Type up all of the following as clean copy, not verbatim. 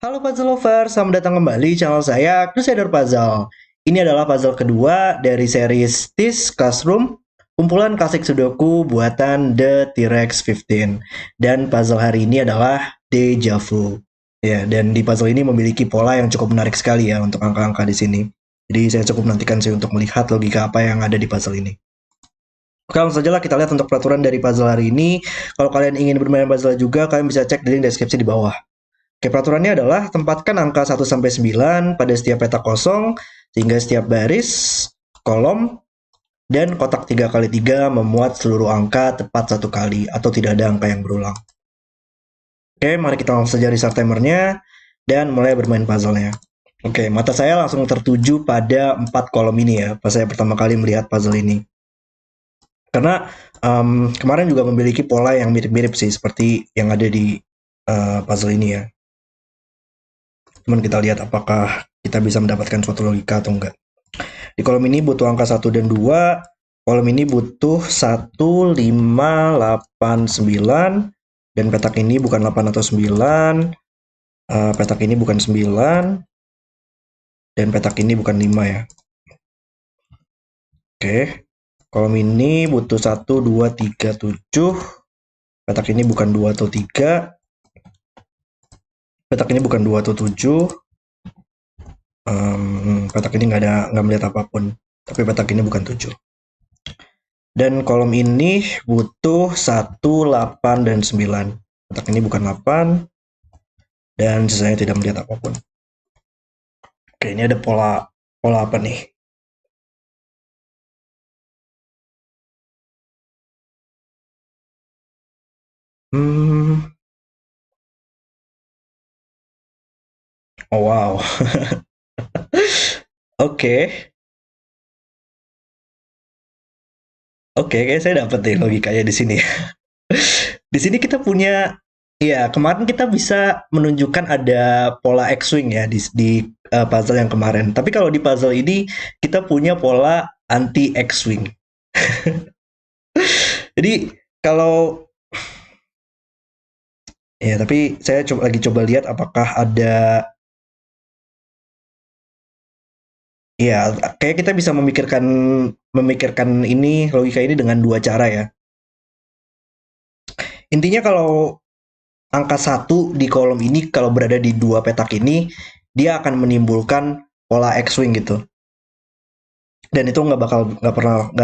Halo puzzle lover, selamat datang kembali di channel saya, Crusader Puzzle. Ini adalah puzzle kedua dari series TIS Classroom, kumpulan klasik Sudoku buatan The T-Rex 15. Dan puzzle hari ini adalah Deja Vu. Ya, dan di puzzle ini memiliki pola yang cukup menarik sekali ya untuk angka-angka di sini. Jadi saya cukup menantikan sih untuk melihat logika apa yang ada di puzzle ini. Oke, langsung saja lah kita lihat untuk peraturan dari puzzle hari ini. Kalau kalian ingin bermain puzzle juga, kalian bisa cek di link deskripsi di bawah. Oke, peraturannya adalah tempatkan angka 1 sampai 9 pada setiap petak kosong sehingga setiap baris, kolom, dan kotak 3 kali 3 memuat seluruh angka tepat satu kali atau tidak ada angka yang berulang. Oke, mari kita langsung saja restart timernya dan mulai bermain puzzle-nya. Oke, mata saya langsung tertuju pada 4 kolom ini ya pas saya pertama kali melihat puzzle ini. Karena kemarin juga memiliki pola yang mirip-mirip sih seperti yang ada di puzzle ini ya. Cuman kita lihat apakah kita bisa mendapatkan suatu logika atau enggak. Di kolom ini butuh angka 1 dan 2. Kolom ini butuh 1, 5, 8, 9. Dan petak ini bukan 8 atau 9. Petak ini bukan 9. Dan petak ini bukan 5 ya. Oke. Kolom ini butuh 1, 2, 3, 7. Petak ini bukan 2 atau 3. Petak ini bukan 2 atau 7. Petak ini nggak melihat apapun. Tapi petak ini bukan 7. Dan kolom ini butuh 1, 8, dan 9. Petak ini bukan 8. Dan sisanya tidak melihat apapun. Oke, ini ada pola apa nih? Oh wow. Oke. Oke, kayak saya dapat deh logikanya di sini. Di sini kita punya, ya kemarin kita bisa menunjukkan ada pola X-wing ya di puzzle yang kemarin. Tapi kalau di puzzle ini kita punya pola anti X-wing. Jadi kalau ya, tapi saya lagi coba lihat apakah ada. Ya, kayak kita bisa memikirkan ini logika ini dengan dua cara ya. Intinya kalau angka 1 di kolom ini kalau berada di dua petak ini, dia akan menimbulkan pola X-wing gitu. Dan itu nggak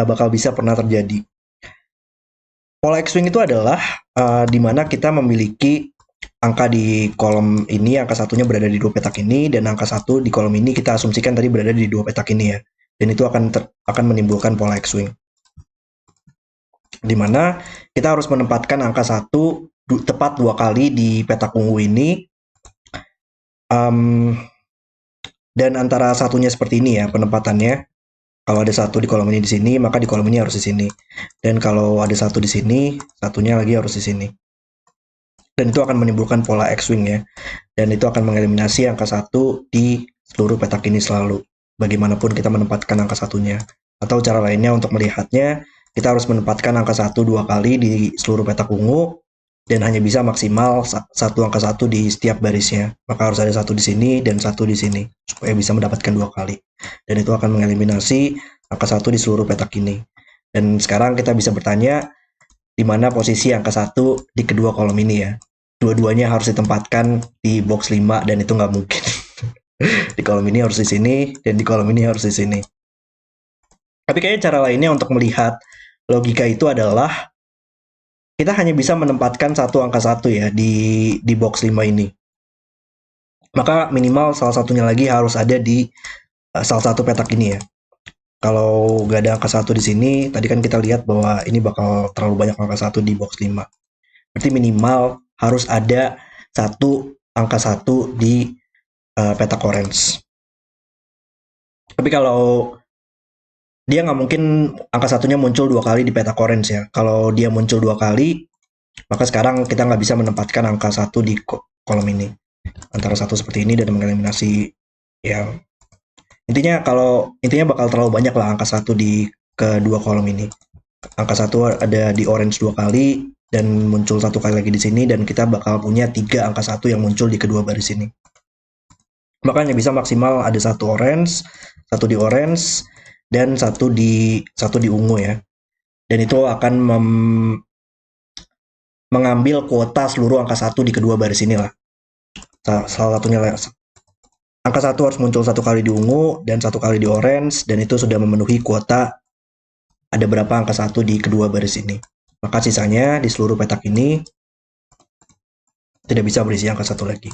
bakal bisa pernah terjadi. Pola X-wing itu adalah di mana kita memiliki angka di kolom ini, angka satunya berada di dua petak ini, dan angka 1 di kolom ini kita asumsikan tadi berada di dua petak ini ya. Dan itu akan menimbulkan pola X-wing. Di mana kita harus menempatkan angka 1 tepat 2 kali di petak ungu ini. Dan antara satunya seperti ini ya penempatannya. Kalau ada 1 di kolom ini di sini, maka di kolom ini harus di sini. Dan kalau ada 1 di sini, satunya lagi harus di sini. Dan itu akan menimbulkan pola X-wing ya. Dan itu akan mengeliminasi angka 1 di seluruh petak ini selalu. Bagaimanapun kita menempatkan angka satunya. Atau cara lainnya untuk melihatnya, kita harus menempatkan angka 1 2 kali di seluruh petak ungu. Dan hanya bisa maksimal satu angka 1 di setiap barisnya. Maka harus ada 1 di sini dan 1 di sini. Supaya bisa mendapatkan 2 kali. Dan itu akan mengeliminasi angka 1 di seluruh petak ini. Dan sekarang kita bisa bertanya, di mana posisi angka 1 di kedua kolom ini ya. Dua-duanya harus ditempatkan di box 5 dan itu nggak mungkin. Di kolom ini harus di sini dan di kolom ini harus di sini. Tapi kayaknya cara lainnya untuk melihat logika itu adalah kita hanya bisa menempatkan satu angka 1 ya di box 5 ini. Maka minimal salah satunya lagi harus ada di salah satu petak ini ya. Kalau nggak ada angka 1 di sini, tadi kan kita lihat bahwa ini bakal terlalu banyak angka 1 di box 5. Berarti minimal harus ada angka 1 di petak orange. Tapi kalau dia nggak mungkin angka satunya muncul 2 kali di petak orange ya. Kalau dia muncul 2 kali, maka sekarang kita nggak bisa menempatkan angka 1 di kolom ini. Antara 1 seperti ini dan mengeliminasi ya. Intinya bakal terlalu banyak lah angka 1 di kedua kolom ini. Angka 1 ada di orange 2 kali dan muncul 1 kali lagi di sini dan kita bakal punya 3 angka 1 yang muncul di kedua baris ini. Makanya bisa maksimal ada satu orange, dan satu di ungu ya. Dan itu akan mengambil kuota seluruh angka 1 di kedua baris ini lah. Salah satunya angka 1 harus muncul satu kali di ungu dan satu kali di orange, dan itu sudah memenuhi kuota ada berapa angka 1 di kedua baris ini. Maka sisanya di seluruh petak ini tidak bisa berisi angka 1 lagi.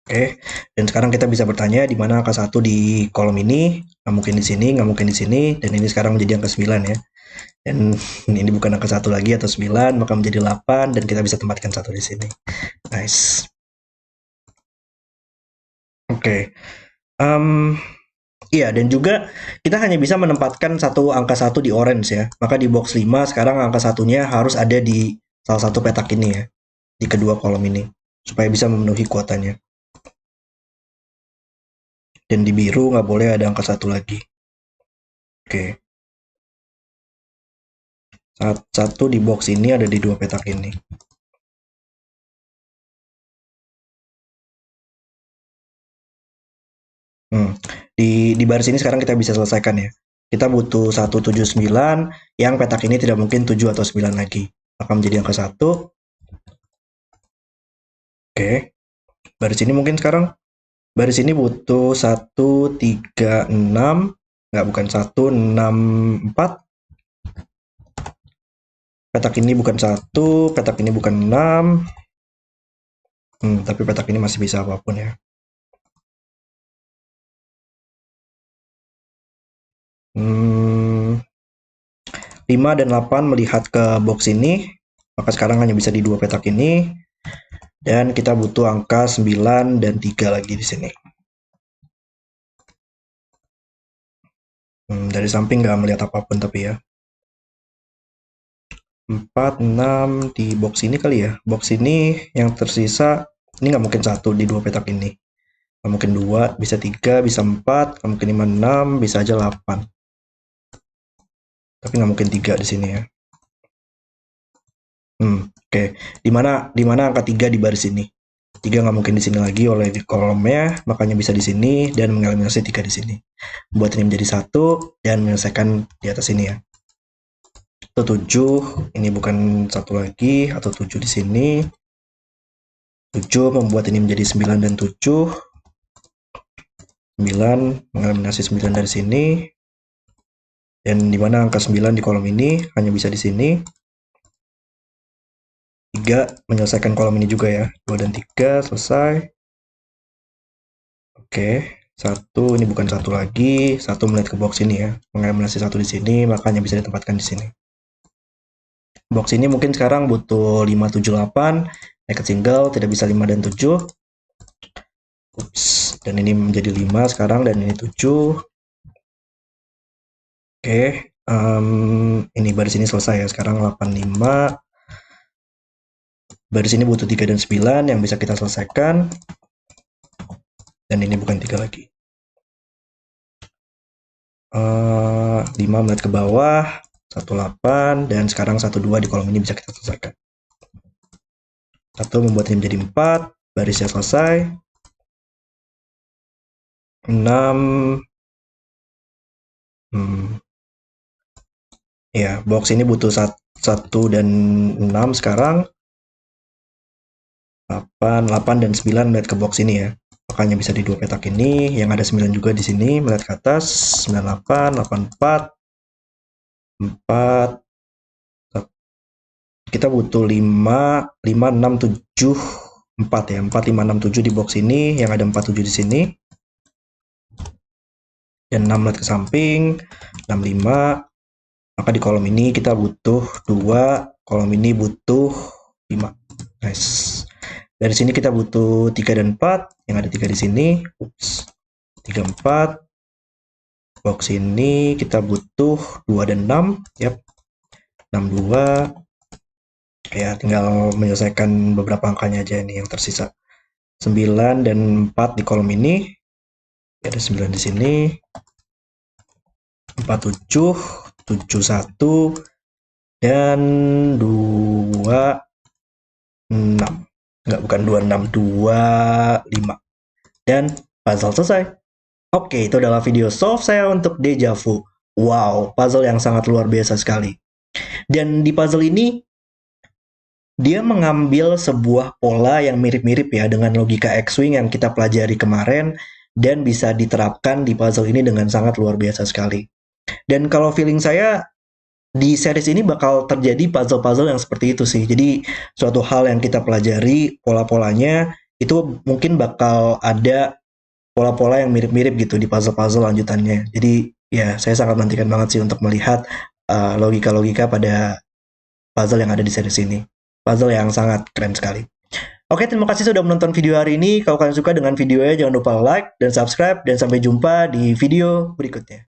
Oke, dan sekarang kita bisa bertanya di mana angka 1 di kolom ini, nggak mungkin di sini, nggak mungkin di sini, dan ini sekarang menjadi angka 9 ya. Dan ini bukan angka 1 lagi atau 9, maka menjadi 8, dan kita bisa tempatkan 1 di sini. Nice. Oke. Iya, dan juga kita hanya bisa menempatkan angka 1 di orange ya. Maka di box 5 sekarang angka satunya harus ada di salah satu petak ini ya. Di kedua kolom ini. Supaya bisa memenuhi kuotanya. Dan di biru nggak boleh ada angka 1 lagi. Oke. Satu di box ini ada di dua petak ini. Di baris ini sekarang kita bisa selesaikan ya. Kita butuh 179 yang petak ini tidak mungkin 7 atau 9 lagi. Maka menjadi angka 1. Oke. Baris ini mungkin sekarang. Baris ini butuh 136. Nggak, bukan 164. Petak ini bukan 1, petak ini bukan 6. Tapi petak ini masih bisa apapun ya. 5 dan 8 melihat ke box ini, maka sekarang hanya bisa di dua petak ini. Dan kita butuh angka 9 dan 3 lagi di sini. Dari samping nggak melihat apapun tapi ya. 4, 6 di box ini kali ya. Box ini yang tersisa, ini nggak mungkin 1 di dua petak ini. Nggak mungkin 2, bisa 3, bisa 4, nggak mungkin 5, 6, bisa aja 8. Tapi nggak mungkin 3 di sini ya. Oke. Di mana angka 3 di baris ini? 3 nggak mungkin di sini lagi oleh di kolomnya, makanya bisa di sini dan mengeliminasi 3 di sini. Buat ini menjadi 1 dan menyelesaikan di atas ini ya. Atau 7, ini bukan 1 lagi, atau 7 di sini. 7 membuat ini menjadi 9 dan 7. 9 mengeliminasi 9 dari sini. Dan di mana angka 9 di kolom ini hanya bisa di sini. 3 menyelesaikan kolom ini juga ya. 2 dan 3 selesai. Oke, 1 ini bukan 1 lagi. 1 melihat ke box ini ya. Mengeliminasi 1 di sini, makanya bisa ditempatkan di sini. Box ini mungkin sekarang butuh 5, 7, 8. Naked single tidak bisa 5 dan 7. Ups, dan ini menjadi 5 sekarang, dan ini 7. Oke, ini baris ini selesai ya. Sekarang 8, 5. Baris ini butuh 3 dan 9 yang bisa kita selesaikan. Dan ini bukan 3 lagi. 5 melihat ke bawah, 18, dan sekarang 12 di kolom ini bisa kita selesaikan. 1 membuat ini menjadi 4, barisnya selesai. 6. Ya, box ini butuh 1 dan 6 sekarang. 8 dan 9 melihat ke box ini ya. Makanya bisa di dua petak ini, yang ada 9 juga di sini melihat ke atas. 98, 84, 4. Kita butuh 5, 6, 7, 4 ya. 4, 5, 6, 7 di box ini, yang ada 4, 7 di sini. Dan 6 melihat ke samping, 6, 5. Maka di kolom ini kita butuh 2, kolom ini butuh 5. Nice. Dari sini kita butuh 3 dan 4, yang ada 3 di sini. 3, 4. Box ini kita butuh 2 dan 6. Yap. 6, 2. Ya, tinggal menyelesaikan beberapa angkanya aja ini yang tersisa. 9 dan 4 di kolom ini. Ada 9 di sini. 4, 7, 7, 1, dan 2, 6. Nggak, bukan 2625. Dan puzzle selesai. Oke, itu adalah video solve saya untuk Deja Vu. Wow, puzzle yang sangat luar biasa sekali. Dan di puzzle ini, dia mengambil sebuah pola yang mirip-mirip ya dengan logika X-Wing yang kita pelajari kemarin, dan bisa diterapkan di puzzle ini dengan sangat luar biasa sekali. Dan kalau feeling saya, di series ini bakal terjadi puzzle-puzzle yang seperti itu sih. Jadi suatu hal yang kita pelajari pola-polanya itu mungkin bakal ada pola-pola yang mirip-mirip gitu di puzzle-puzzle lanjutannya. Jadi ya saya sangat nantikan banget sih untuk melihat logika-logika pada puzzle yang ada di series ini. Puzzle yang sangat keren sekali. Oke, terima kasih sudah menonton video hari ini. Kalau kalian suka dengan videonya, jangan lupa like dan subscribe. Dan sampai jumpa di video berikutnya.